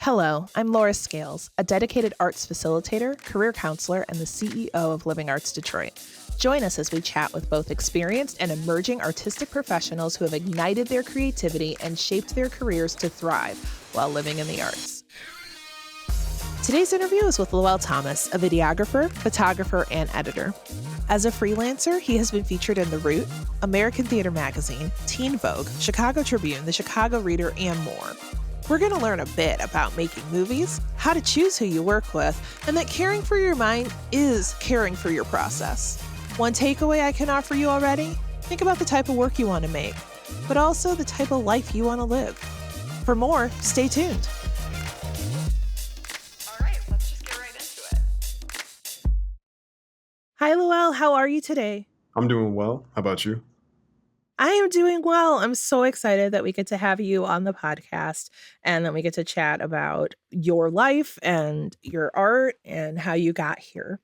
Hello, I'm Laura Scales, a dedicated arts facilitator, career counselor, and the CEO of Living Arts Detroit. Join us as we chat with both experienced and emerging artistic professionals who have ignited their creativity and shaped their careers to thrive while living in the arts. Today's interview is with Lowell Thomas, a videographer, photographer, and editor. As a freelancer, he has been featured in The Root, American Theater Magazine, Teen Vogue, Chicago Tribune, The Chicago Reader, and more. We're going to learn a bit about making movies, how to choose who you work with, and that caring for your mind is caring for your process. One takeaway I can offer you already: think about the type of work you want to make, but also the type of life you want to live. For more, stay tuned. All right, let's just get right into it. Hi, Lowell. How are you today? I'm doing well. How about you? I am doing well. I'm so excited that we get to have you on the podcast and that we get to chat about your life and your art and how you got here.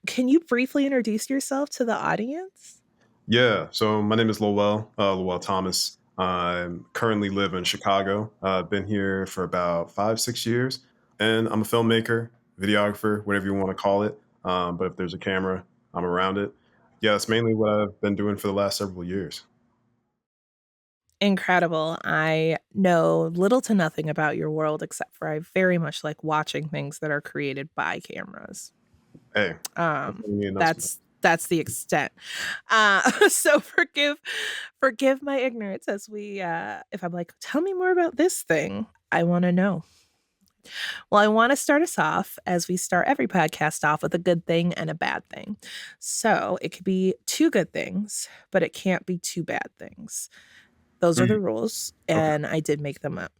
Can you briefly introduce yourself to the audience? Yeah, so my name is Lowell Thomas. I currently live in Chicago. I've been here for about 5, 6 years, and I'm a filmmaker, videographer, whatever you want to call it. But if there's a camera, I'm around it. Yeah, that's mainly what I've been doing for the last several years. Incredible. I know little to nothing about your world, except for I very much like watching things that are created by cameras. Hey, that's me enough. That's the extent. So forgive my ignorance as we if I'm like, tell me more about this thing. I want to know. Well, I want to start us off as we start every podcast off with a good thing and a bad thing. So it could be two good things, but it can't be two bad things. Those are the rules, Okay. and I did make them up.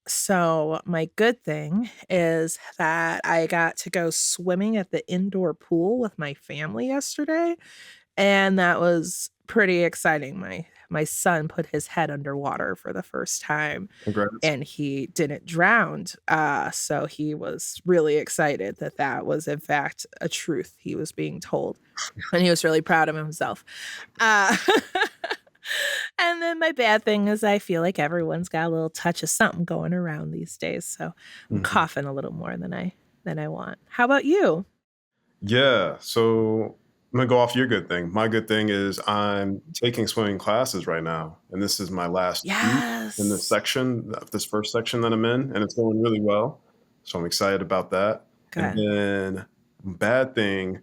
So my good thing is that I got to go swimming at the indoor pool with my family yesterday, and that was pretty exciting. My son put his head underwater for the first time, Congrats. and he didn't drown. So he was really excited that that was, in fact, a truth he was being told, and he was really proud of himself. And then my bad thing is I feel like everyone's got a little touch of something going around these days. So I'm coughing a little more than I want. How about you? Yeah, so I'm gonna go off your good thing. My good thing is I'm taking swimming classes right now, and this is my last week in this Yes. this first section that I'm in, and it's going really well. So I'm excited about that. And Good. then bad thing,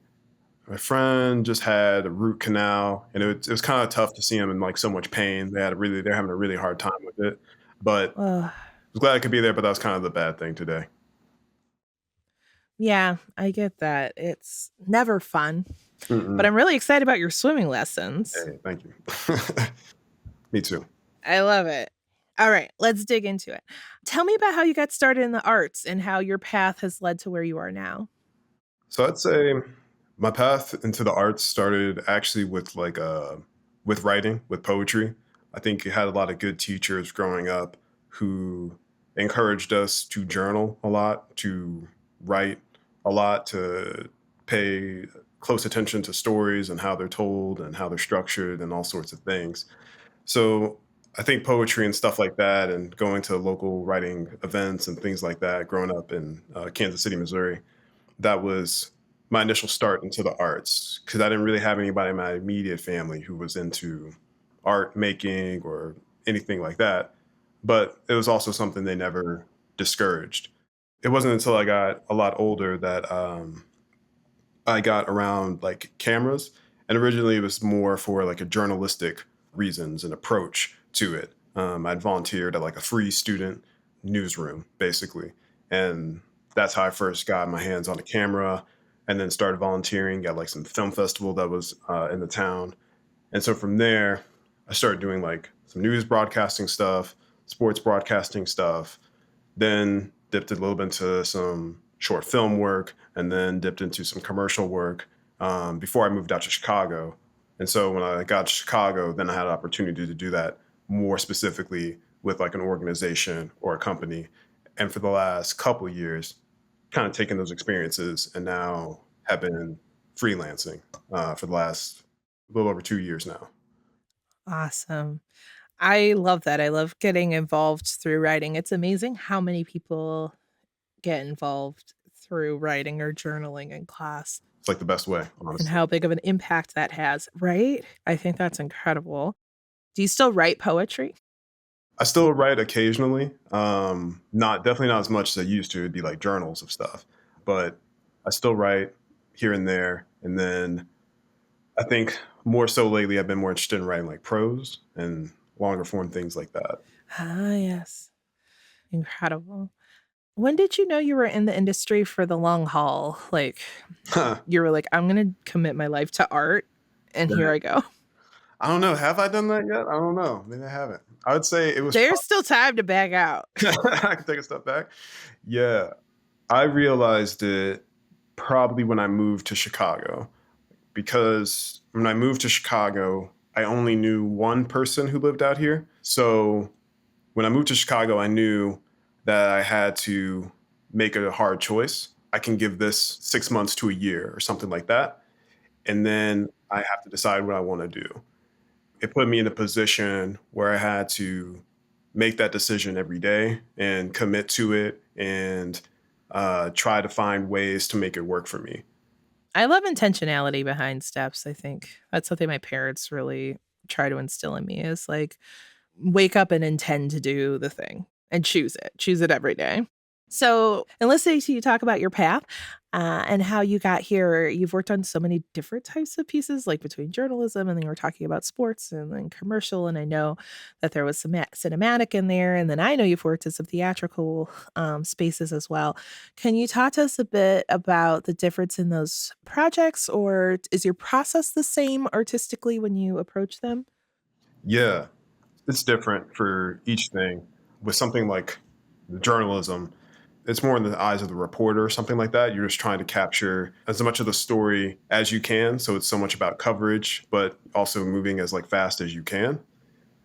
my friend just had a root canal, and it was kind of tough to see him in like so much pain. They're having a really hard time with it, but I Ugh. was glad I could be there. But that was kind of the bad thing today. Yeah, I get that. It's never fun, but Mm-mm. I'm really excited about your swimming lessons. Hey, thank you. Me too. I love it. All right, let's dig into it. Tell me about how you got started in the arts and how your path has led to where you are now. So I'd say my path into the arts started actually with with writing, with poetry. I think I had a lot of good teachers growing up who encouraged us to journal a lot, to write a lot, to pay close attention to stories and how they're told and how they're structured and all sorts of things. So I think poetry and stuff like that, and going to local writing events and things like that, growing up in Kansas City, Missouri, that was my initial start into the arts because I didn't really have anybody in my immediate family who was into art making or anything like that. But it was also something they never discouraged. It wasn't until I got a lot older that I got around like cameras. And originally it was more for like a journalistic reasons and approach to it. I'd volunteered at like a free student newsroom, basically. And that's how I first got my hands on a camera and then started volunteering at like some film festival that was in the town. And so from there, I started doing like some news broadcasting stuff, sports broadcasting stuff, then dipped a little bit into some short film work, and then dipped into some commercial work before I moved out to Chicago. And so when I got to Chicago, then I had an opportunity to do that more specifically with like an organization or a company. And for the last couple of years, kind of taken those experiences and now have been freelancing for the last little over 2 years now. Awesome. I love that. I love getting involved through writing. It's amazing how many people get involved through writing or journaling in class It's like the best way, and honestly. how big of an impact that has, right? I think that's incredible. Do you still write poetry? I still write occasionally. Not definitely not as much as I used to. It'd be like journals of stuff, but I still write here and there. And then I think more so lately, I've been more interested in writing like prose and longer form things like that. Ah, yes. Incredible. When did you know you were in the industry for the long haul? Like, you were like, "I'm gonna commit my life to art, and here I go." I don't know. Have I done that yet? I don't know. Maybe I haven't. I would say it was. There's still time to back out. I can take a step back. Yeah, I realized it probably when I moved to Chicago because when I moved to Chicago, I only knew one person who lived out here. So when I moved to Chicago, I knew that I had to make a hard choice. I can give this 6 months to a year or something like that. And then I have to decide what I want to do. It put me in a position where I had to make that decision every day and commit to it and try to find ways to make it work for me. I love intentionality behind steps, I think. That's something my parents really try to instill in me is, like, wake up and intend to do the thing and choose it. Choose it every day. So, in listening to you talk about your path and how you got here, you've worked on so many different types of pieces, like between journalism and then you were talking about sports and then commercial. And I know that there was some cinematic in there. And then I know you've worked in some theatrical spaces as well. Can you talk to us a bit about the difference in those projects, or is your process the same artistically when you approach them? Yeah, it's different for each thing. With something like journalism, it's more in the eyes of the reporter or something like that. You're just trying to capture as much of the story as you can. So it's so much about coverage, but also moving as like fast as you can.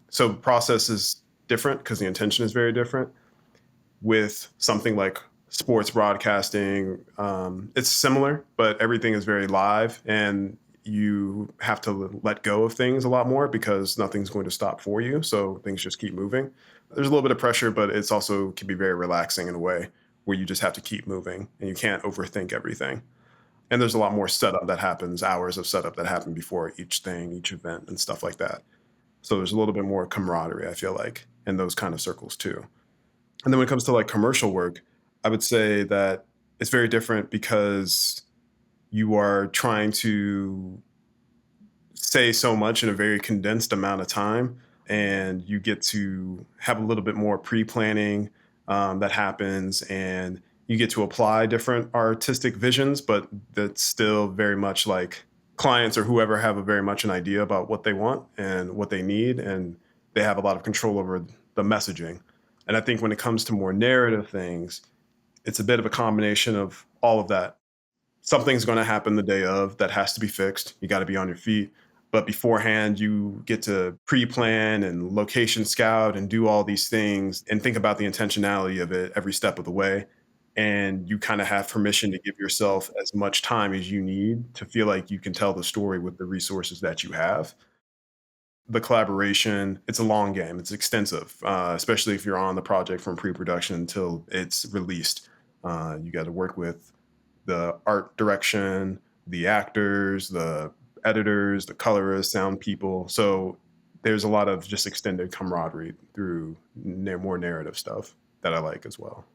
So the process is different because the intention is very different. With something like sports broadcasting, it's similar, but everything is very live and you have to let go of things a lot more because nothing's going to stop for you. So things just keep moving. There's a little bit of pressure, but it's also can be very relaxing in a way where you just have to keep moving and you can't overthink everything. And there's a lot more setup that happens, hours of setup that happen before each thing, each event, and stuff like that. So there's a little bit more camaraderie, I feel like, in those kind of circles too. And then when it comes to like commercial work, I would say that it's very different because you are trying to say so much in a very condensed amount of time, and you get to have a little bit more pre-planning that happens, and you get to apply different artistic visions, but that's still very much like clients or whoever have a very much an idea about what they want and what they need, and they have a lot of control over the messaging. And I think when it comes to more narrative things, it's a bit of a combination of all of that. Something's going to happen the day of that has to be fixed. You got to be on your feet. But beforehand, you get to pre plan and location scout and do all these things and think about the intentionality of it every step of the way. And you kind of have permission to give yourself as much time as you need to feel like you can tell the story with the resources that you have. The collaboration, it's a long game, it's extensive, especially if you're on the project from pre-production until it's released. You got to work with the art direction, the actors, the editors, the colorists, sound people. So there's a lot of just extended camaraderie through more narrative stuff that I like as well.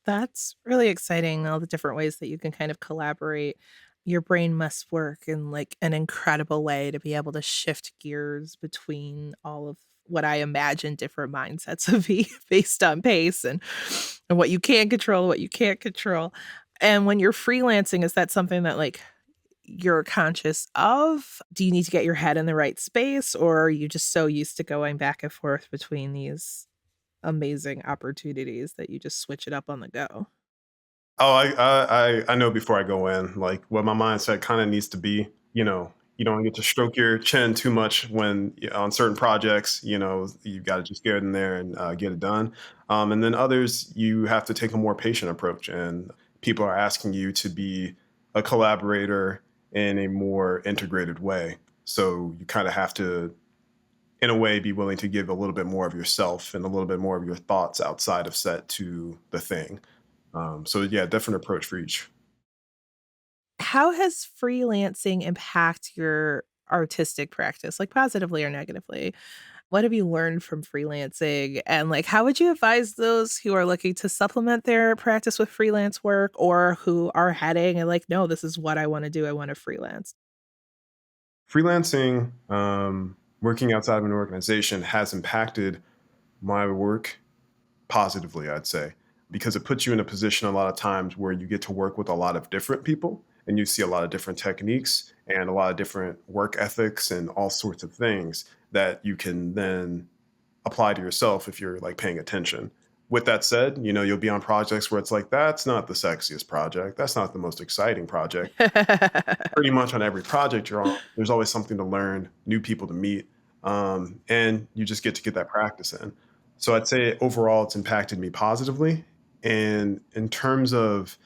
That's really exciting, all the different ways that you can kind of collaborate. Your brain must work in like an incredible way to be able to shift gears between all of what I imagine different mindsets of be based on pace and what you can control, what you can't control. And when you're freelancing, is that something that like you're conscious of? Do you need to get your head in the right space, or are you just so used to going back and forth between these amazing opportunities that you just switch it up on the go? Oh, I know before I go in, like what my mindset kind of needs to be. You don't get to stroke your chin too much when on certain projects. You got to just get in there and get it done. And then others, you have to take a more patient approach, and people are asking you to be a collaborator in a more integrated way. So you kind of have to, in a way, be willing to give a little bit more of yourself and a little bit more of your thoughts outside of set to the thing. So yeah, different approach for each. How has freelancing impact your artistic practice, like positively or negatively? What have you learned from freelancing? And like, how would you advise those who are looking to supplement their practice with freelance work or who are heading and like, no, this is what I want to do. I want to freelance. Freelancing, working outside of an organization has impacted my work positively, I'd say, because it puts you in a position a lot of times where you get to work with a lot of different people and you see a lot of different techniques and a lot of different work ethics and all sorts of things that you can then apply to yourself if you're like paying attention. With that said, you'll be on projects where it's like, that's not the sexiest project. That's not the most exciting project. Pretty much on every project you're on, there's always something to learn, new people to meet, and you just get to get that practice in. So I'd say overall, it's impacted me positively. And in terms of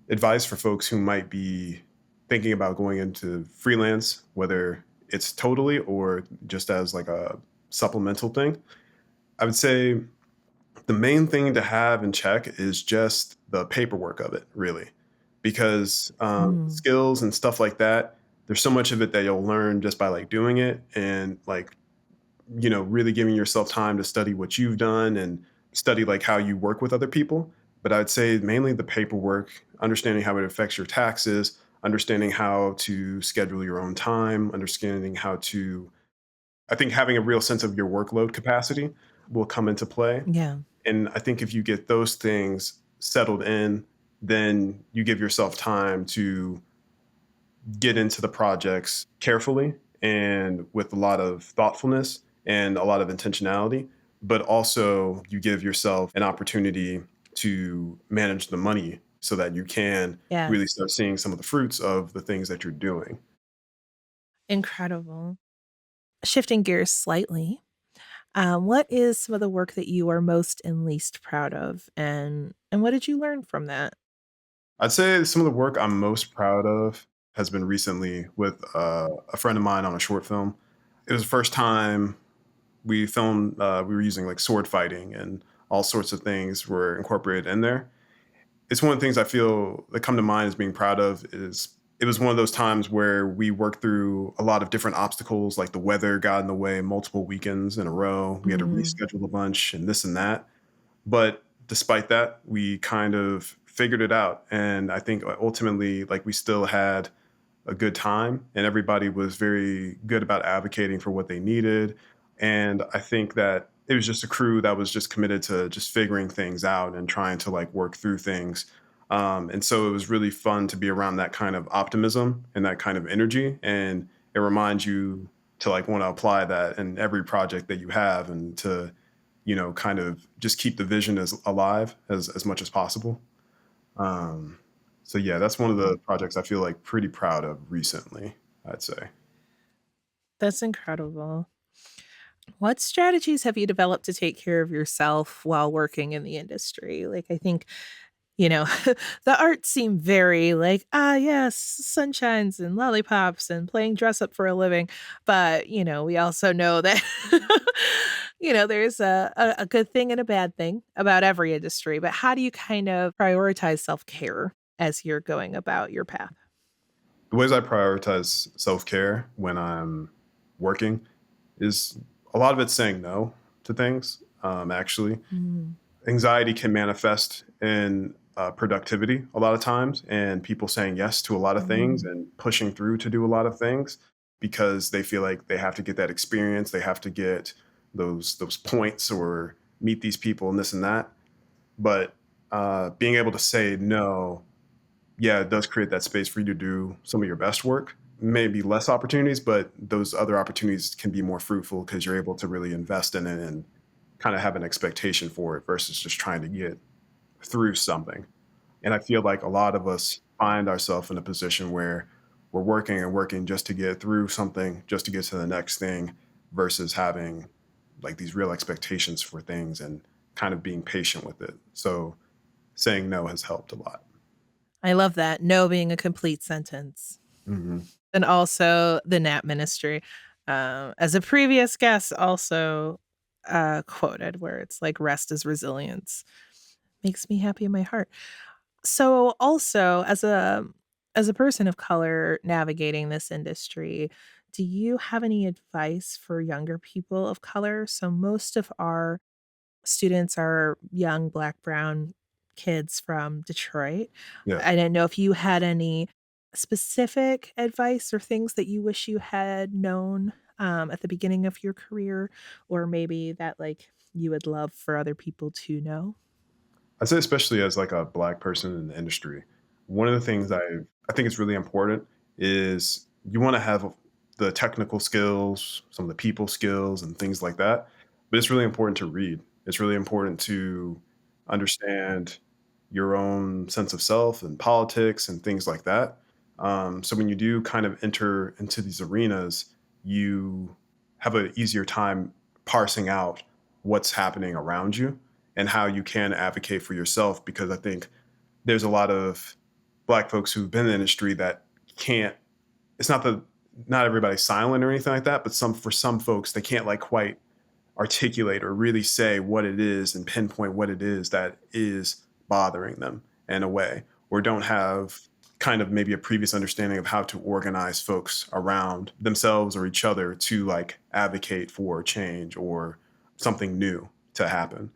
advice for folks who might be thinking about going into freelance, whether it's totally or just as like a supplemental thing, I would say the main thing to have in check is just the paperwork of it, really, because Mm, skills and stuff like that, there's so much of it that you'll learn just by like doing it and like really giving yourself time to study what you've done and study like how you work with other people. But I'd say mainly the paperwork, understanding how it affects your taxes, understanding how to schedule your own time, understanding how to, I think having a real sense of your workload capacity will come into play. yeah. And I think if you get those things settled in, then you give yourself time to get into the projects carefully and with a lot of thoughtfulness and a lot of intentionality. But also, you give yourself an opportunity to manage the money so that you can really Yes. start seeing some of the fruits of the things that you're doing. Incredible. Shifting gears slightly, what is some of the work that you are most and least proud of, and what did you learn from that? I'd say some of the work I'm most proud of has been recently with a friend of mine on a short film. It was the first time we filmed, we were using like sword fighting and all sorts of things were incorporated in there. It's one of the things I feel that come to mind as being proud of is it was one of those times where we worked through a lot of different obstacles, like the weather got in the way multiple weekends in a row. We had to Mm, reschedule a bunch and this and that. But despite that, we kind of figured it out. And I think ultimately, like we still had a good time and everybody was very good about advocating for what they needed. And I think that it was just a crew that was just committed to just figuring things out and trying to like work through things. And so it was really fun to be around that kind of optimism and that kind of energy. And it reminds you to like want to apply that in every project that you have and to, kind of just keep the vision as alive as much as possible. Um, so yeah, that's one of the projects I feel like pretty proud of recently, I'd say. that's incredible. What strategies have you developed to take care of yourself while working in the industry? Like, I think, you know, the arts seem very like, yes, sunshines and lollipops and playing dress up for a living. But, we also know that, there's a good thing and a bad thing about every industry. But how do you kind of prioritize self care as you're going about your path? The ways I prioritize self-care when I'm working is a lot of it's saying no to things. Actually, Mm, anxiety can manifest in productivity a lot of times, and people saying yes to a lot of things mm, and pushing through to do a lot of things because they feel like they have to get that experience, they have to get those points or meet these people and this and that. But being able to say no, yeah, it does create that space for you to do some of your best work. Maybe less opportunities, but those other opportunities can be more fruitful because you're able to really invest in it and kind of have an expectation for it versus just trying to get through something. And I feel like a lot of us find ourselves in a position where we're working and working just to get through something, just to get to the next thing, versus having like these real expectations for things and kind of being patient with it. So saying no has helped a lot. I love that. No being a complete sentence. Hmm. And also the Nap Ministry, as a previous guest also, quoted where it's like, "Rest is resilience." Makes me happy in my heart. So also as a person of color navigating this industry, do you have any advice for younger people of color? So most of our students are young Black, brown kids from Detroit. Yeah. I didn't know if you had any specific advice or things that you wish you had known at the beginning of your career, or maybe that like you would love for other people to know. I'd say especially as like a black person in the industry, one of the things I think is really important is you want to have the technical skills, some of the people skills and things like that. But it's really important to read. It's really important to understand your own sense of self and politics and things like that. So when you do kind of enter into these arenas, you have an easier time parsing out what's happening around you and how you can advocate for yourself, because I think there's a lot of black folks who've been in the industry that can't, it's not that not everybody's silent or anything like that, but some folks they can't like quite articulate or really say what it is and pinpoint what it is that is bothering them in a way, or don't have kind of maybe a previous understanding of how to organize folks around themselves or each other to like advocate for change or something new to happen.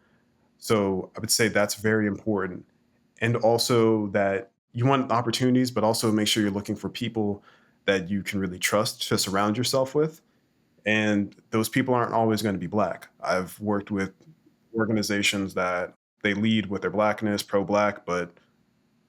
So I would say that's very important. And also that you want opportunities, but also make sure you're looking for people that you can really trust to surround yourself with. And those people aren't always going to be black. I've worked with organizations that they lead with their blackness, pro black, but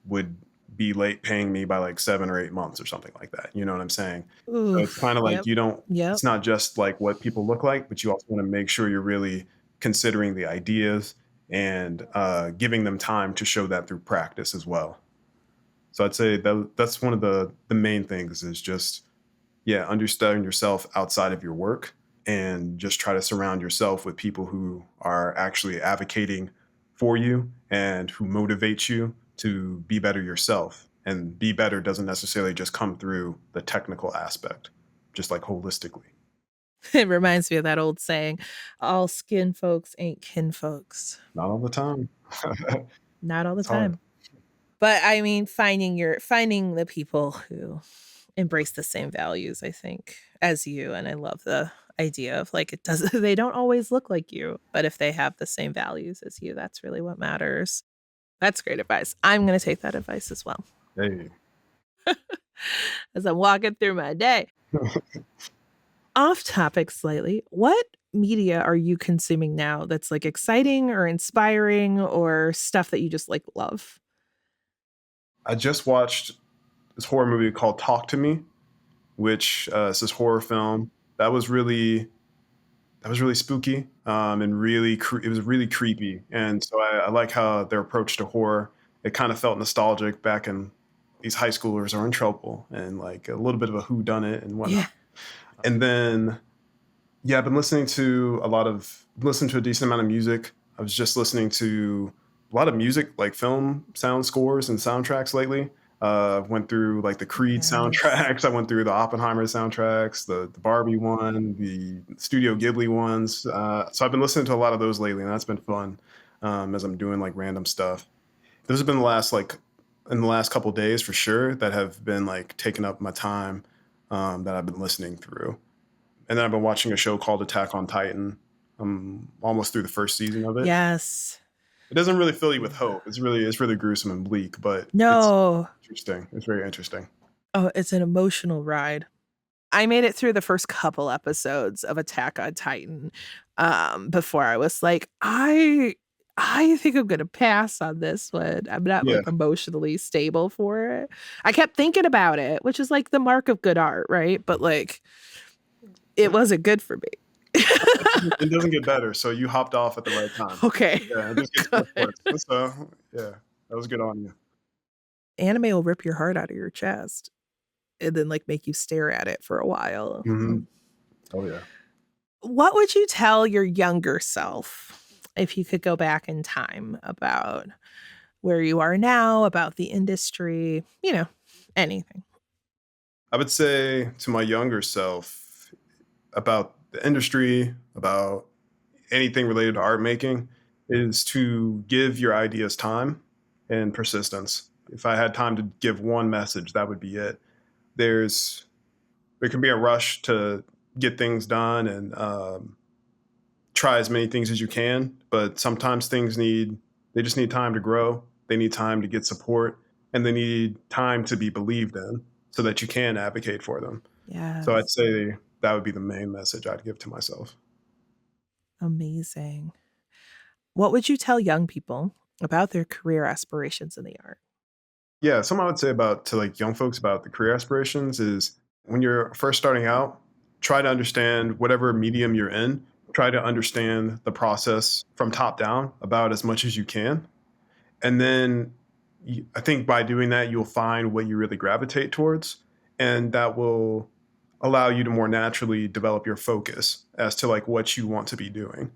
would be late paying me by like 7 or 8 months or something like that. You know what I'm saying? So it's kind Oof. of like Yep. you don't, Yep. it's not just like what people look like, but you also want to make sure you're really considering the ideas and giving them time to show that through practice as well. So I'd say that's one of the main things is just, yeah, understanding yourself outside of your work and just try to surround yourself with people who are actually advocating for you and who motivate you to be better yourself. And be better doesn't necessarily just come through the technical aspect, just like holistically. It reminds me of that old saying, all skin folks ain't kin folks. Not all the time. Not all the It's hard. time. But I mean, finding the people who embrace the same values, I think, as you. And I love the idea of like it does they don't always look like you, but if they have the same values as you, that's really what matters. That's great advice. I'm gonna take that advice as well Hey. as I'm walking through my day. Off topic slightly. What media are you consuming now that's like exciting or inspiring or stuff that you just like love? I just watched this horror movie called Talk to Me, which is this horror film that was really spooky and it was really creepy. And so I like how their approach to horror. It kind of felt nostalgic back in these high schoolers are in trouble and like a little bit of a who done it and whatnot. Yeah. And then yeah, I've been listening to a decent amount of music. I was just listening to a lot of music, like film sound scores and soundtracks lately. Went through like the Creed Yes. soundtracks. I went through the Oppenheimer soundtracks, the Barbie one, the Studio Ghibli ones. So I've been listening to a lot of those lately, and that's been fun as I'm doing like random stuff. Those have been in the last couple days for sure that have been like taking up my time that I've been listening through. And then I've been watching a show called Attack on Titan. I'm almost through the first season of it. Yes. It doesn't really fill you with hope. It's really gruesome and bleak, but it's No. interesting. It's very interesting. Oh, it's an emotional ride. I made it through the first couple episodes of Attack on Titan, before I was like, I think I'm gonna pass on this one. I'm not, Yeah, like, emotionally stable for it. I kept thinking about it, which is, like, the mark of good art, right? But, like, it wasn't good for me. it doesn't get better. So you hopped off at the right time. Okay, Yeah, it just gets much good. worse. So yeah, that was good on you. Anime will rip your heart out of your chest and then, like, make you stare at it for a while. Hmm. Oh yeah. What would you tell your younger self if you could go back in time about where you are now, about the industry, anything? I would say to my younger self about the industry, about anything related to art making, is to give your ideas time and persistence. If I had time to give one message, that would be it. There's there can be a rush to get things done and try as many things as you can, but sometimes they just need time to grow. They need time to get support, and they need time to be believed in so that you can advocate for them. So I'd Yes. say that would be the main message I'd give to myself. Amazing. What would you tell young people about their career aspirations in the art? Yeah, something I would say about to like young folks about the career aspirations is when you're first starting out, try to understand whatever medium you're in. Try to understand the process from top down about as much as you can. And then I think by doing that, you'll find what you really gravitate towards. And that will allow you to more naturally develop your focus as to like what you want to be doing.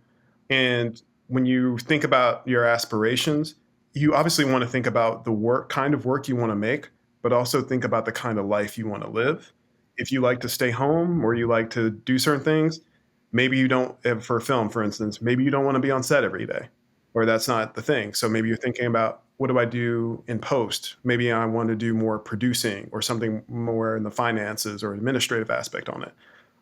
And when you think about your aspirations, you obviously want to think about the work kind of work you want to make, but also think about the kind of life you want to live. If you like to stay home or you like to do certain things, maybe you don't, for film, for instance, maybe you don't want to be on set every day, or that's not the thing. So maybe you're thinking about what do I do in post? Maybe I want to do more producing or something more in the finances or administrative aspect on it.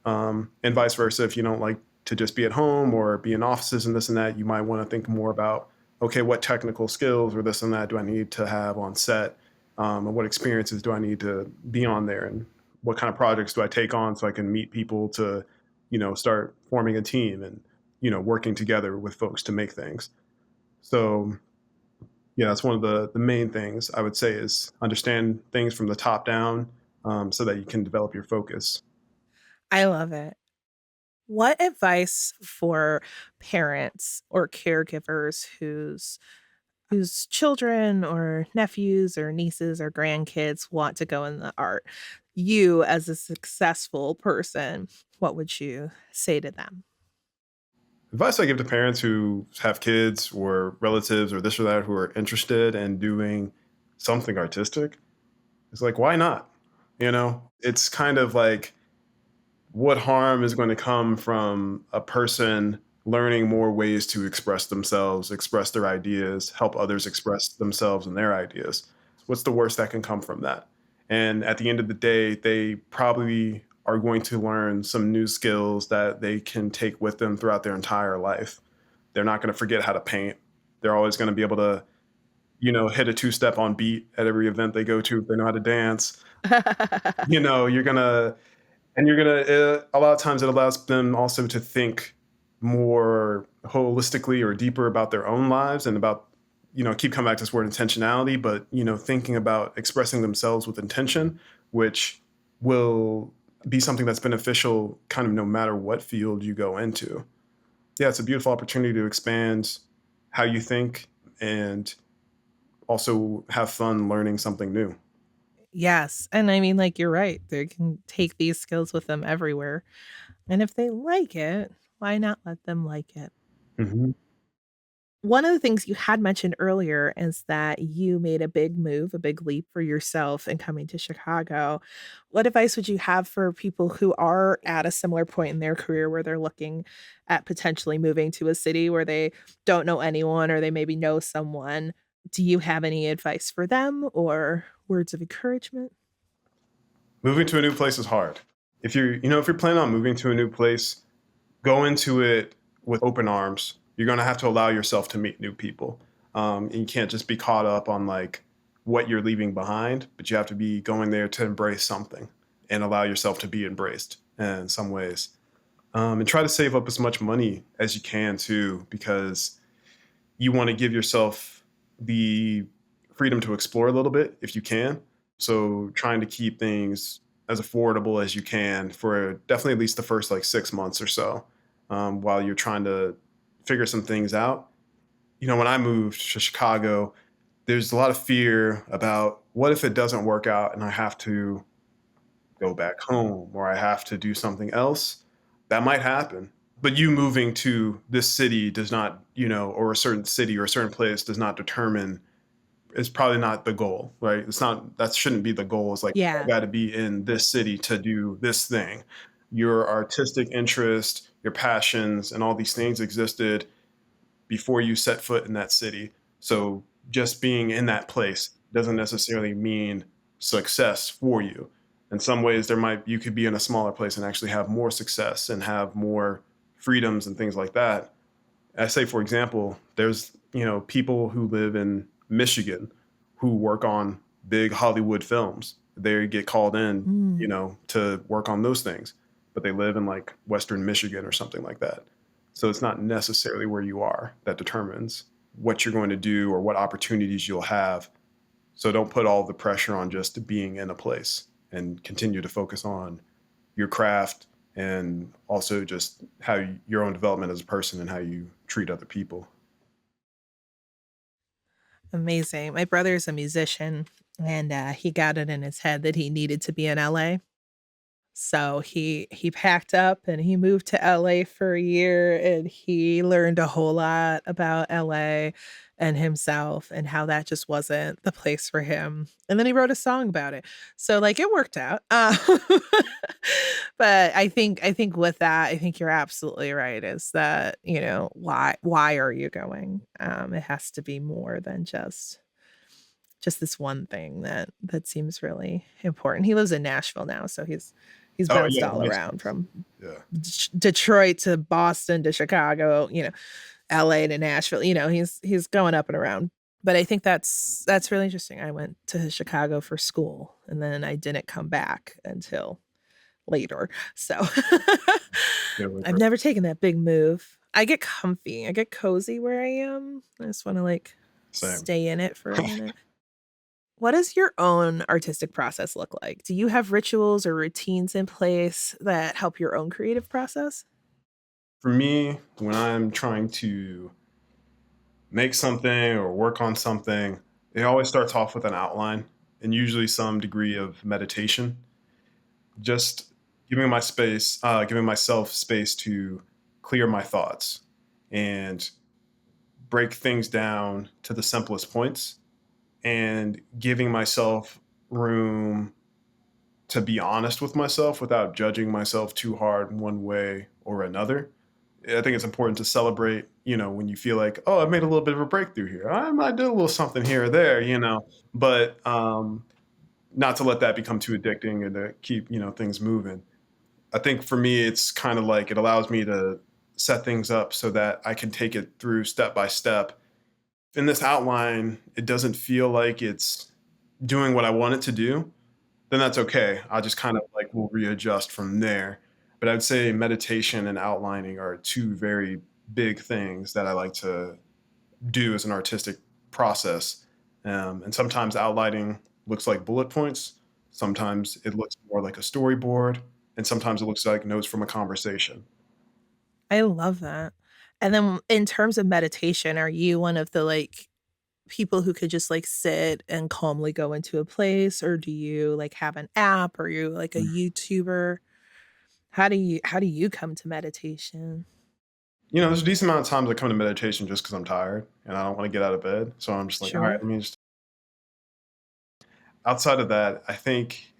And vice versa. If you don't like to just be at home or be in offices and this and that, you might want to think more about, okay, what technical skills or this and that do I need to have on set? And what experiences do I need to be on there? And what kind of projects do I take on so I can meet people to, start forming a team and, working together with folks to make things. So yeah, that's one of the main things I would say is understand things from the top down so that you can develop your focus. I love it. What advice for parents or caregivers whose children or nephews or nieces or grandkids want to go in the art? You as a successful person, what would you say to them? Advice I give to parents who have kids or relatives or this or that who are interested in doing something artistic is like, why not? It's kind of like what harm is going to come from a person learning more ways to express themselves, express their ideas, help others express themselves and their ideas? What's the worst that can come from that? And at the end of the day, they probably are going to learn some new skills that they can take with them throughout their entire life. They're not going to forget how to paint. They're always going to be able to, hit a two-step on beat at every event they go to if they know how to dance. You're going to and you're gonna a lot of times it allows them also to think more holistically or deeper about their own lives and about keep coming back to this word intentionality, but thinking about expressing themselves with intention, which will be something that's beneficial kind of no matter what field you go into. Yeah, it's a beautiful opportunity to expand how you think and also have fun learning something new. Yes, and I mean, like, you're right, they can take these skills with them everywhere, and if they like it, why not let them like it? Mhm. One of the things you had mentioned earlier is that you made a big move, a big leap for yourself in coming to Chicago. What advice would you have for people who are at a similar point in their career where they're looking at potentially moving to a city where they don't know anyone or they maybe know someone? Do you have any advice for them or words of encouragement? Moving to a new place is hard. If you're planning on moving to a new place, go into it with open arms. You're going to have to allow yourself to meet new people. And you can't just be caught up on like what you're leaving behind, but you have to be going there to embrace something and allow yourself to be embraced in some ways. And try to save up as much money as you can too, because you want to give yourself the freedom to explore a little bit if you can. So trying to keep things as affordable as you can for definitely at least the first like 6 months or so, while you're trying to figure some things out. When I moved to Chicago, there's a lot of fear about what if it doesn't work out and I have to go back home or I have to do something else. That might happen. But you moving to this city does not, or a certain city or a certain place does not determine, is probably not the goal, right? It's not, that shouldn't be the goal. It's like, I Yeah. got to be in this city to do this thing. Your artistic interest, your passions, and all these things existed before you set foot in that city. So just being in that place doesn't necessarily mean success for you. In some ways, you could be in a smaller place and actually have more success and have more freedoms and things like that. I say, for example, there's people who live in Michigan who work on big Hollywood films. They get called in, Mm. to work on those things, but they live in like Western Michigan or something like that. So it's not necessarily where you are that determines what you're going to do or what opportunities you'll have. So don't put all the pressure on just being in a place, and continue to focus on your craft and also just your own development as a person and how you treat other people. Amazing. My brother's a musician, and he got it in his head that he needed to be in LA. So he packed up and he moved to LA for a year, and he learned a whole lot about LA and himself and how that just wasn't the place for him. And then he wrote a song about it. So like it worked out. But I think with that, I think you're absolutely right, is that, why are you going? It has to be more than just this one thing that seems really important. He lives in Nashville now, so he's Oh bounced yeah, all nice. around from Yeah. Detroit to Boston to Chicago, LA to Nashville. He's going up and around. But I think that's really interesting. I went to Chicago for school, and then I didn't come back until later. So Yeah, really I've never taken that big move. I get comfy. I get cozy where I am. I just want to like same. stay in it for a minute. What does your own artistic process look like? Do you have rituals or routines in place that help your own creative process? For me, when I'm trying to make something or work on something, it always starts off with an outline and usually some degree of meditation. Just giving myself space to clear my thoughts and break things down to the simplest points, and giving myself room to be honest with myself without judging myself too hard one way or another. I think it's important to celebrate, when you feel like, oh, I made a little bit of a breakthrough here. I might do a little something here or there, but not to let that become too addicting and to keep, things moving. I think for me, it's kind of like it allows me to set things up so that I can take it through step by step. In this outline, it doesn't feel like it's doing what I want it to do, then that's okay. I just kind of like will readjust from there. But I'd say meditation and outlining are two very big things that I like to do as an artistic process. And sometimes outlining looks like bullet points. Sometimes it looks more like a storyboard. And sometimes it looks like notes from a conversation. I love that. And then in terms of meditation, are you one of the like people who could just like sit and calmly go into a place, or do you like have an app, or you like a YouTuber? How do you come to meditation? There's a decent amount of times I come to meditation just because I'm tired and I don't want to get out of bed. So I'm just like, all right, Sure. let me just. Outside of that, I think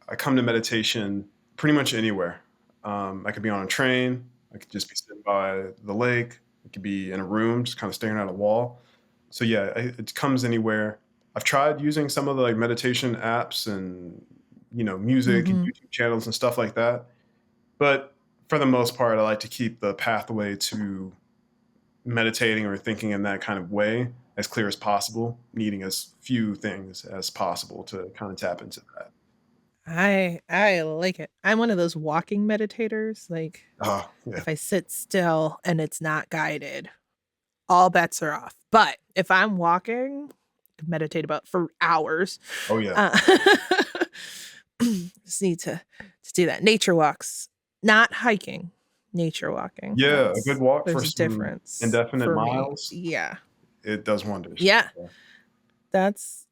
I come to meditation pretty much anywhere. I could be on a train. I could just be sitting by the lake. It could be in a room, just kind of staring at a wall. So yeah, it comes anywhere. I've tried using some of the like meditation apps and music and Mhm. YouTube channels and stuff like that. But for the most part, I like to keep the pathway to meditating or thinking in that kind of way as clear as possible, needing as few things as possible to kind of tap into that. I like it. I'm one of those walking meditators. Like Oh, yeah. if I sit still and it's not guided, all bets are off. But if I'm walking, I can meditate about for hours. Oh, yeah. Uh, just need to do that. Nature walks, not hiking. Nature walking. Yeah, a good That's walk for there's a some difference indefinite for me. miles, Yeah. it does wonders. Yeah. Yeah. That's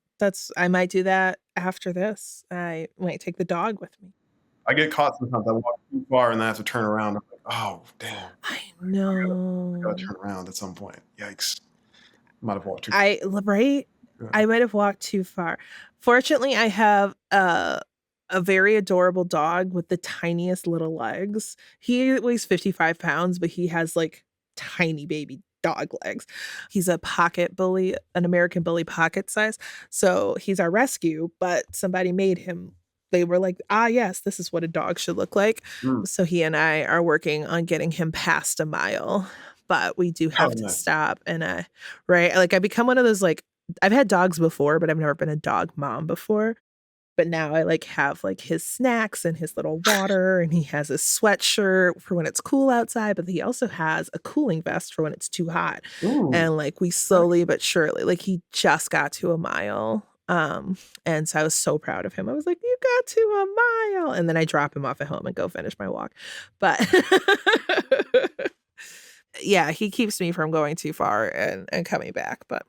I might do that after this. I might take the dog with me. I get caught sometimes. I walk too far and I have to turn around. I'm like, "Oh, damn. I I gotta know. turn around at some point. Yikes. Might have walked too far." Right? Yeah. I might have walked too far. Fortunately, I have a very adorable dog with the tiniest little legs. He weighs 55 pounds, but he has like tiny baby dog legs. He's a pocket bully, an American bully pocket size. So he's our rescue, but somebody made him. They were like, yes, this is what a dog should look like. Mm. So he and I are working on getting him past a mile, but we do Oh, have to nice. stop. And right, like I become one of those, like, I've had dogs before, but I've never been a dog mom before. But now I like have like his snacks and his little water, and he has a sweatshirt for when it's cool outside, but he also has a cooling vest for when it's too hot. Ooh. And like we slowly but surely, like he just got to a mile. And so I was so proud of him. I was like, you got to a mile. And then I drop him off at home and go finish my walk. But yeah, he keeps me from going too far and coming back. But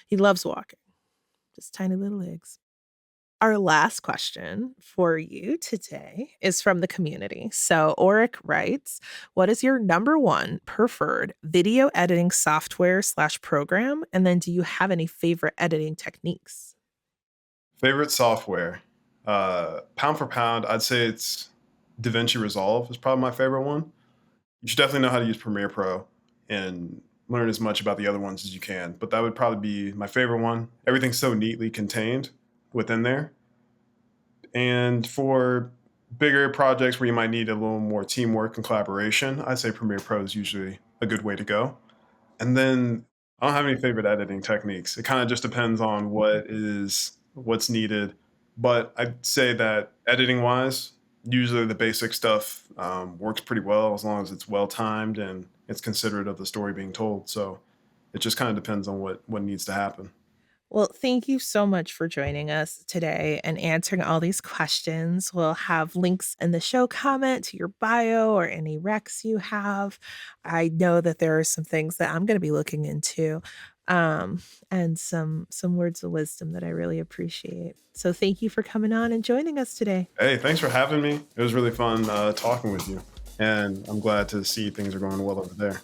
he loves walking. Just tiny little legs. Our last question for you today is from the community. So Oric writes, what is your number one preferred video editing software / program? And then do you have any favorite editing techniques? Favorite software? Pound for pound, I'd say it's DaVinci Resolve is probably my favorite one. You should definitely know how to use Premiere Pro and learn as much about the other ones as you can. But that would probably be my favorite one. Everything's so neatly contained within there. And for bigger projects where you might need a little more teamwork and collaboration, I'd say Premiere Pro is usually a good way to go. And then I don't have any favorite editing techniques. It kind of just depends on what's needed. But I'd say that editing wise, usually the basic stuff works pretty well as long as it's well timed and it's considerate of the story being told. So it just kind of depends on what needs to happen. Well, thank you so much for joining us today and answering all these questions. We'll have links in the show comment to your bio or any recs you have. I know that there are some things that I'm going to be looking into, and some words of wisdom that I really appreciate. So thank you for coming on and joining us today. Hey, thanks for having me. It was really fun talking with you. And I'm glad to see things are going well over there.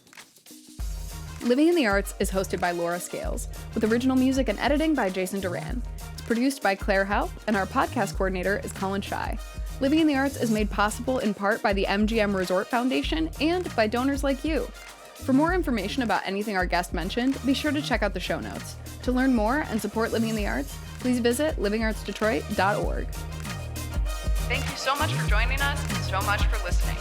Living in the Arts is hosted by Laura Scales, with original music and editing by Jason Duran. It's produced by Claire Howe, and our podcast coordinator is Colin Shy. Living in the Arts is made possible in part by the MGM Resort Foundation and by donors like you. For more information about anything our guest mentioned, be sure to check out the show notes. To learn more and support Living in the Arts, please visit livingartsdetroit.org. Thank you so much for joining us and so much for listening.